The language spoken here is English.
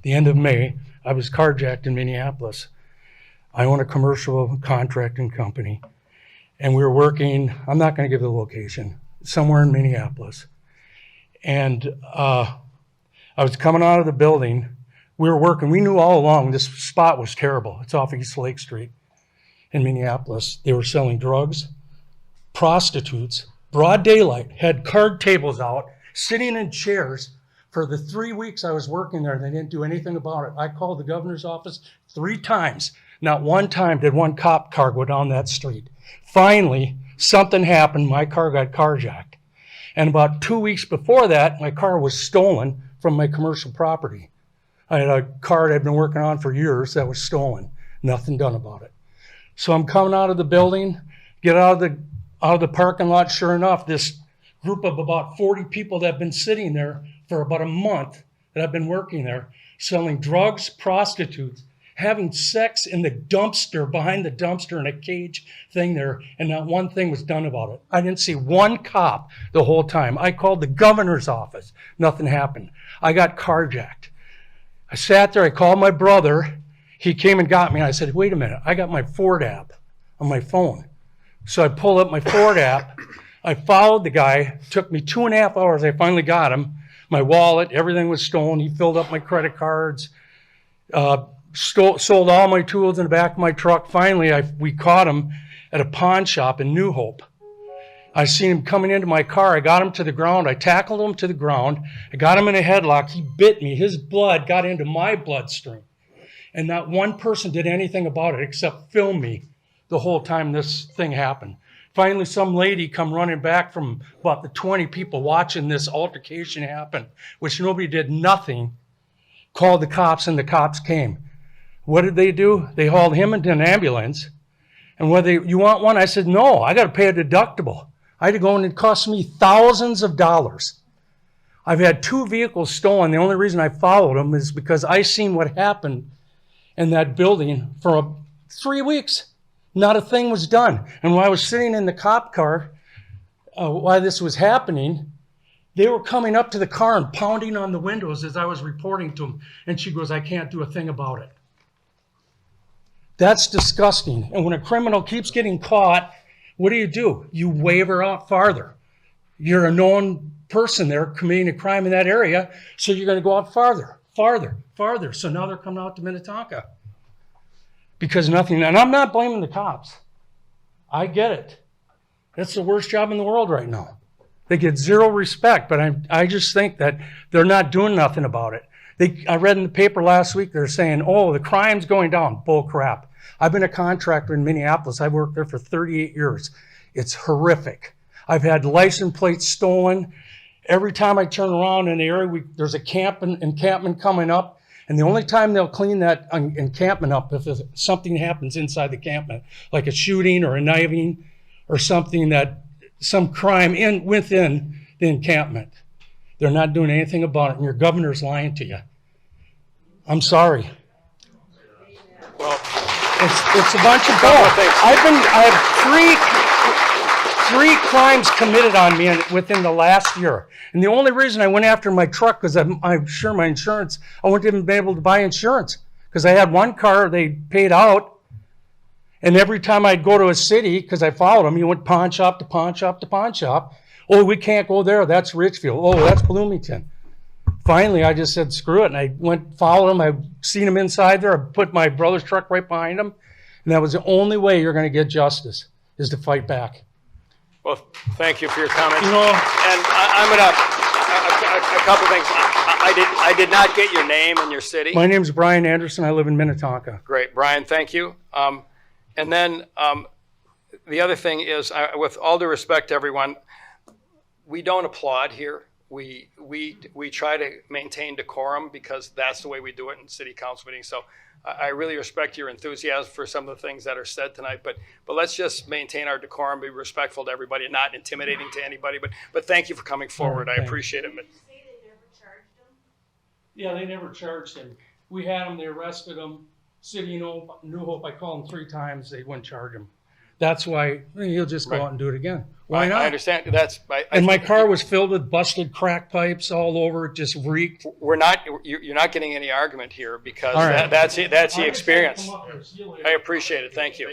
the end of May, I was carjacked in Minneapolis. I own a commercial contracting company, and we were working, I'm not going to give the location, somewhere in Minneapolis. And I was coming out of the building. We were working. We knew all along this spot was terrible. It's off East Lake Street in Minneapolis. They were selling drugs, prostitutes, broad daylight, had card tables out, sitting in chairs. For the 3 weeks I was working there, they didn't do anything about it. I called the governor's office 3 times. Not one time did one cop car go down that street. Finally, something happened. My car got carjacked. And about 2 weeks before that, my car was stolen from my commercial property. I had a car that I'd been working on for years that was stolen. Nothing done about it. So I'm coming out of the building, get out of the parking lot. Sure enough, this group of about 40 people that have been sitting there for about a month that I've been working there, selling drugs, prostitutes, having sex in the dumpster, behind the dumpster in a cage thing there, and not one thing was done about it. I didn't see one cop the whole time. I called the governor's office. Nothing happened. I got carjacked. I sat there, I called my brother. He came and got me, and I said, wait a minute, I got my Ford app on my phone. So I pulled up my Ford app. I followed the guy. It took me 2.5 hours. I finally got him. My wallet, everything was stolen. He filled up my credit cards, sold all my tools in the back of my truck. Finally, we caught him at a pawn shop in New Hope. I seen him coming into my car. I got him to the ground. I tackled him to the ground. I got him in a headlock. He bit me. His blood got into my bloodstream. And not one person did anything about it except film me the whole time this thing happened. Finally, some lady come running back from about the 20 people watching this altercation happen, which nobody did nothing, called the cops, and the cops came. What did they do? They hauled him into an ambulance. And you want one? I said, no, I got to pay a deductible. I had to go, and it cost me thousands of dollars. I've had 2 vehicles stolen. The only reason I followed them is because I seen what happened in that building for 3 weeks. Not a thing was done. And while I was sitting in the cop car, while this was happening, they were coming up to the car and pounding on the windows as I was reporting to them. And she goes, I can't do a thing about it. That's disgusting. And when a criminal keeps getting caught, what do? You wave her out farther. You're a known person there committing a crime in that area, so you're going to go out farther, farther, farther. So now they're coming out to Minnetonka. Because nothing, and I'm not blaming the cops. I get it. That's the worst job in the world right now. They get zero respect, but I just think that they're not doing nothing about it. I read in the paper last week, they're saying, oh, the crime's going down. Bull crap. I've been a contractor in Minneapolis. I've worked there for 38 years. It's horrific. I've had license plates stolen. Every time I turn around in the area, there's a encampment coming up. And the only time they'll clean that encampment up if something happens inside the encampment, like a shooting or a knifing or something some crime within the encampment. They're not doing anything about it, and your governor's lying to you. I'm sorry. Well, it's a bunch of bull. I have three crimes committed on me within the last year. And the only reason I went after my truck, because I'm sure my insurance, I wouldn't even be able to buy insurance. Because I had one car they paid out, and every time I'd go to a city, because I followed them, you went pawn shop to pawn shop to pawn shop. Oh, we can't go there, that's Richfield. Oh, that's Bloomington. Finally, I just said, screw it, and I followed them. I seen them inside there. I put my brother's truck right behind them, and that was the only way you're going to get justice, is to fight back. Well, thank you for your comments. You know, and I'm going to, a couple things. I did not get your name and your city. My name's Brian Anderson. I live in Minnetonka. Great, Brian, thank you. And then the other thing is, with all due respect to everyone, we don't applaud here. We try to maintain decorum because that's the way we do it in city council meetings. So I really respect your enthusiasm for some of the things that are said tonight, but let's just maintain our decorum, be respectful to everybody, and not intimidating to anybody. But thank you for coming forward. I appreciate it. Did you say they never charged him? Yeah, they never charged him. We had him. They arrested him. City New Hope. I called them 3 times. They wouldn't charge him. That's why you'll just go Right. out and do it again. Why I not? understand. That's, And my car was filled with busted crack pipes all over. It just reeked. we're not, you're not getting any argument here because All right. that's the I just had to experience. come up here. See you later. I appreciate it. Thank you.